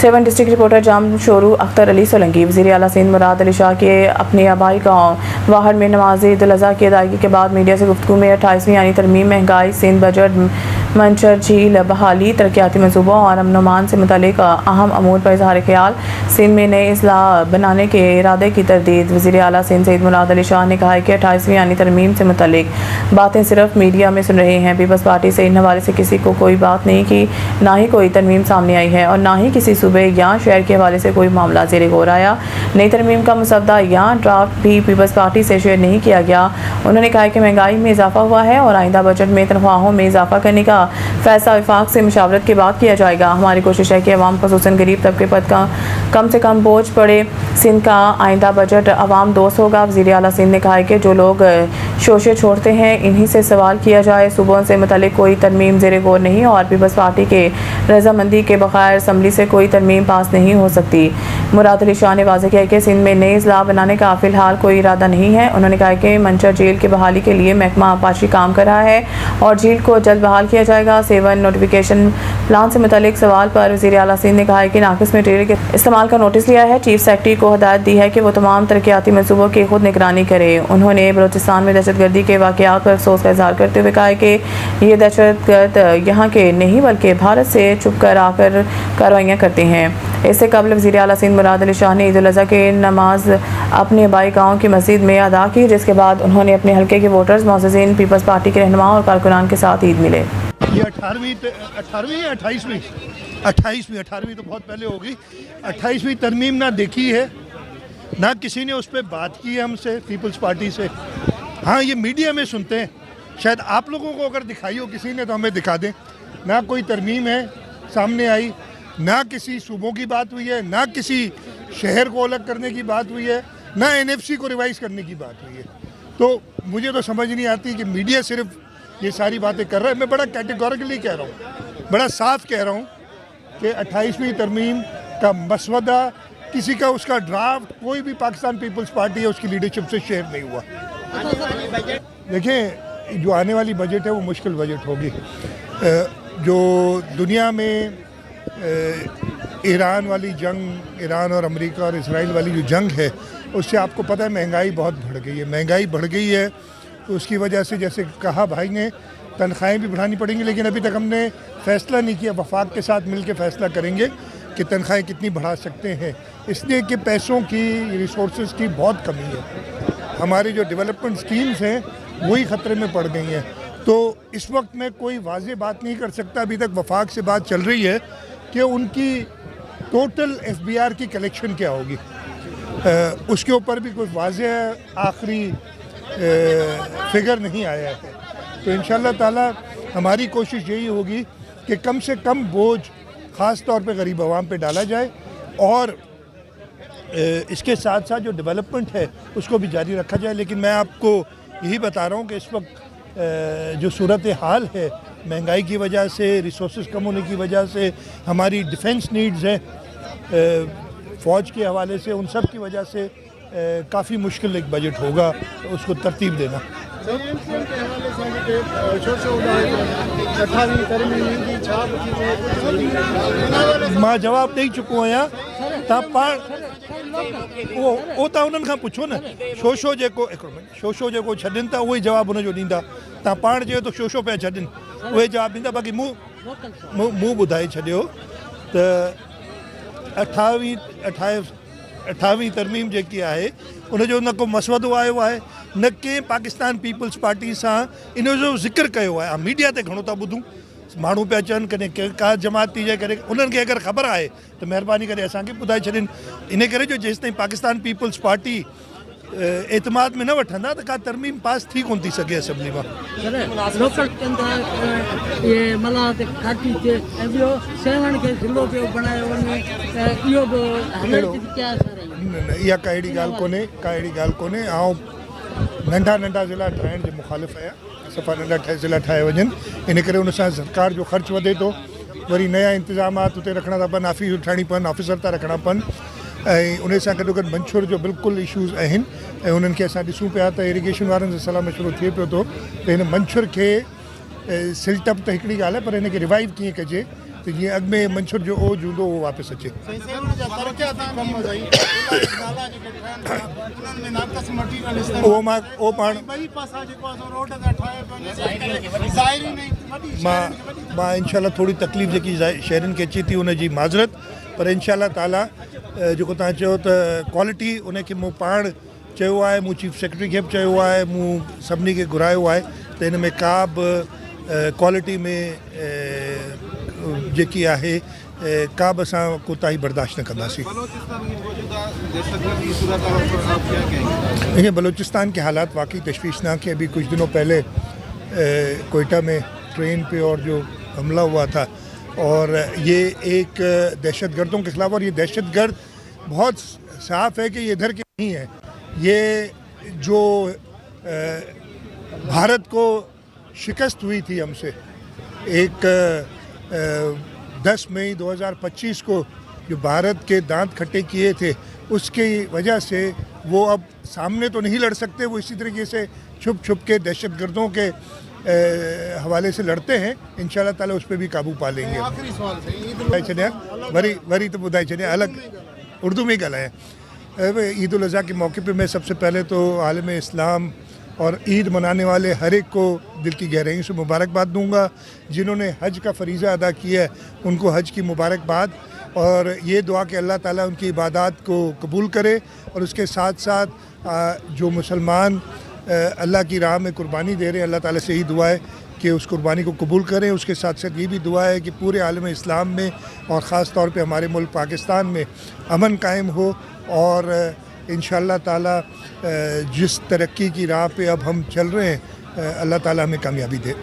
7 district reporter जाम शोरू अख्तर अली सोलंकी। वज़ीर आला सिंध मुराद अली शाह के अपने आबाई गाँव वाहड़ में नमाज ईद उल अज़हा की अदायगी के बाद मीडिया से गुफ्तगू में 28वीं यानी तरमीम, महंगाई, सिंध बजट, मंचर झील बहाली, तरक्याती मनसूबों और अमन अमान से मुतल्लिक अहम अमूर पर इज़हार ख्याल। सिंध में नए अजला बनाने के इरादे की तरदीद। वज़ीर आला सिंध सैयद मुराद अली शाह ने कहा है कि 28वीं यानी तरमीम से मुतल्लिक बातें सिर्फ मीडिया में सुन रहे हैं। पीपल्स पार्टी से इन हवाले से किसी को कोई बात नहीं की, ना ही कोई तरमीम सामने आई है और ना ही किसी सूबे या शहर के हवाले से कोई मामला ज़ेरे गौर आया। नई तरमीम का मुसवदा या ड्राफ्ट भी पीपल्स पार्टी से शेयर नहीं किया गया। उन्होंने कहा कि महंगाई में इजाफा हुआ है और आइंदा बजट में तनख्वाहों में इजाफा करने का फैसला वफाक से मुशावरत के बाद किया जाएगा। हमारी कोशिश है कि अवाम खुसूसन गरीब तबके पर कम से कम बोझ पड़े। सिंध का आइंदा बजट अवाम दोस्त होगा। वज़ीर आला सिंध ने कहा है कि जो लोग शोशे छोड़ते हैं इन्हीं से सवाल किया जाए। सूबों से मुतल्लिक कोई तरमीम ज़ेरे गौर नहीं और पीपल्स पार्टी के रजामंदी के बगैर असम्बली से कोई तरमीम पास नहीं हो सकती। मुराद अली शाह ने वाज़ेह किया कि सिंध में नए अजला बनाने का फ़िलहाल कोई इरादा नहीं है। उन्होंने कहा कि मंचर झील की बहाली के लिए महकमा आबपाशी काम कर रहा है और झील को जल्द बहाल किया जाएगा। 7 नोटिफिकेशन प्लान से मुतल्लिक सवाल पर वज़ीर आला सिंध ने कहा है कि नाकिस मटीरियल के इस्तेमाल का नोटिस लिया है। चीफ सेक्रेटरी को हिदायत दी है कि वो तमाम तरक्याती मनसूबों की खुद निगरानी करे। उन्होंने बलूचिस्तान में दहशतगर्दी के वाक़यात पर अफसोस का इज़हार करते हुए कहा है कि ये दहशतगर्द यहाँ के नहीं बल्कि भारत से छुप कर आकर कार्रवाइयाँ करते हैं। इससे कबल वज़ीर आला सिंध मुराद अली शाह ने ईद उल अज़हा की नमाज अपने आबाई गाँव की मस्जिद में अदा की, जिसके बाद उन्होंने अपने हल्के के वोटर्स, मोअज़्ज़िज़ीन, पीपल्स पार्टी के रहनुमा और कारकुनान के साथ ईद मिले। ये 18वीं या 28वीं तो बहुत पहले होगी। 28वीं तरमीम ना देखी है, ना किसी ने उस पर बात की है हमसे पीपल्स पार्टी से। हाँ, ये मीडिया में सुनते हैं, शायद आप लोगों को अगर दिखाई हो किसी ने तो हमें दिखा दें। ना कोई तरमीम है सामने आई, ना किसी सूबों की बात हुई है, ना किसी शहर को अलग करने की बात हुई है, ना NFC को रिवाइज़ करने की बात हुई है। तो मुझे तो समझ नहीं आती कि मीडिया सिर्फ ये सारी बातें कर रहा है। मैं बड़ा कैटेगोरिकली कह रहा हूँ, बड़ा साफ कह रहा हूँ कि 28वीं तरमीम का मसवदा किसी का उसका ड्राफ्ट कोई भी पाकिस्तान पीपल्स पार्टी है उसकी लीडरशिप से शेयर नहीं हुआ। देखें, जो आने वाली बजट है वो मुश्किल बजट होगी। जो दुनिया में ईरान वाली जंग, ईरान और अमेरिका और इसराइल वाली जो जंग है, उससे आपको पता है महंगाई बहुत बढ़ गई है। महंगाई बढ़ गई है तो उसकी वजह से, जैसे कहा भाई ने, तनख्वाहें भी बढ़ानी पड़ेंगी, लेकिन अभी तक हमने फ़ैसला नहीं किया। वफाक के साथ मिल के फ़ैसला करेंगे कि तनख्वाहें कितनी बढ़ा सकते हैं, इसलिए कि पैसों की, रिसोर्सेज की बहुत कमी है। हमारी जो डेवलपमेंट स्कीम्स हैं वही ख़तरे में पड़ गई हैं। तो इस वक्त मैं कोई वाज़ेह बात नहीं कर सकता। अभी तक वफाक से बात चल रही है कि उनकी टोटल FBR की कलेक्शन क्या होगी, उसके ऊपर भी कोई वाज़ेह आखिरी फिगर नहीं आया है। तो इंशाअल्लाह ताला हमारी कोशिश यही होगी कि कम से कम बोझ ख़ास तौर पे गरीब आवाम पे डाला जाए और इसके साथ साथ जो डेवलपमेंट है उसको भी जारी रखा जाए। लेकिन मैं आपको यही बता रहा हूँ कि इस वक्त जो सूरत हाल है, महंगाई की वजह से, रिसोर्सेज कम होने की वजह से, हमारी डिफेंस नीड्स हैं फ़ौज के हवाले से, उन सब की वजह से काफ़ी मुश्किल एक बजट होगा उसको तरतीब देना। मां जवाब ॾेई चुको आहियां। तव्हां पाण उहो तव्हां उन्हनि खां पुछो न। शोशो जेको छॾनि था उहो ई जवाबु हुनजो ॾींदा। तव्हां पाण चयो त शोशो पिया छॾनि, उहे जवाबु ॾींदा। बाक़ी मूं ॿुधाए छॾियो त 28वीं तरमीम जेकी आहे उनजो न को मसवदो आयो आहे, न कंहिं पाकिस्तान पीपल्स पार्टी सां इन जो ज़िक्र कयो आहे। मीडिया ते घणो था ॿुधूं, माण्हू पिया चवनि कॾहिं का जमात थी जाए करे। उन्हनि खे अगरि ख़बर आहे त महिरबानी करे असांखे ॿुधाए छॾनि। इन करे जो जेसिताईं पाकिस्तान पीपल्स पार्टी एतमाद में न वठंदा त का तरमीम पास थी कोन थी सघे असेंबली मां। इहा का अहिड़ी ॻाल्हि कोन्हे। ऐं नंढा ज़िला ठाहिण जे मुखालिफ़ आहियां। सफ़ा नंढा ज़िला ठाहे वञनि, इन करे उन सां सरकार जो ख़र्चु वधे थो। वरी नया इंतिज़ामात उते रखणा था पवनि, ऑफिस ठाहिणी पवनि, ऑफिसर था रखणा पवनि। ऐं उन सां गॾो गॾु मंछूर जो बिल्कुलु इशूज़ आहिनि ऐं उन्हनि खे असां ॾिसूं पिया त इरिगेशन वारनि सां सलाह मशवरो थिए पियो थो त हिन मंछूर खे सिल्टअप त हिकिड़ी ॻाल्हि आहे, पर हिन खे रिवाइव कीअं कजे تو یہ اگمے منشور جو او جوندو وہ واپس اچے او پان मां इंशाल्लाह थोड़ी तकलीफ़ जेकी शहरनि खे अचे थी उन जी माज़रत पर इंशाल्लाह ताला जेको तव्हां चयो त क्वालिटी उनखे मूं पाण चयो आहे मूं चीफ सेक्रेटरी खे बि चयो आहे मूं सभिनी खे घुरायो आहे त हिन में का बि क्वालिटी में जेकी आहे का बि असां कोताही बर्दाश्त न कंदासीं। देखिए बलूचिस्तान के हालात वाकई तशवीशनाक है। अभी कुछ दिनों पहले कोयटा में ट्रेन पे और जो हमला हुआ था और ये एक दहशतगर्दों के खिलाफ, और ये दहशतगर्द बहुत साफ है कि ये इधर के नहीं है। ये जो भारत को शिकस्त हुई थी हमसे एक 10 मई 2025 को जो भारत के दांत खट्टे किए थे उसकी वजह से वो अब सामने तो नहीं लड़ सकते, वो इसी तरीके से छुप छुप के दहशतगर्दों के हवाले से लड़ते हैं। इंशाल्लाह ताला उस पर भी काबू पा लेंगे। वरी तो ॿुधाए छॾिया अलग उर्दू में ही ॻाल्हायां। ईद उल अज़हा के मौके पे मैं सबसे पहले तो आलम इस्लाम और ईद मनाने वाले हर एक को दिल की गहराइयों से मुबारकबाद दूंगा। जिन्होंने हज का फ़रीज़ा अदा किया है उनको हज की मुबारकबाद, और ये दुआ कि अल्लाह ताला उनकी इबादत को कबूल करे। और उसके साथ साथ जो मुसलमान अल्लाह की राह में कुर्बानी दे रहे हैं, अल्लाह ताला से ही दुआ है कि उस कुर्बानी को कबूल करें। उसके साथ साथ ये भी दुआ है कि पूरे आलम इस्लाम में और ख़ास तौर पे हमारे मुल्क पाकिस्तान में अमन कायम हो, और इंशाअल्लाह ताला जिस तरक्की की राह पे अब हम चल रहे हैं अल्लाह ताला हमें कामयाबी दे।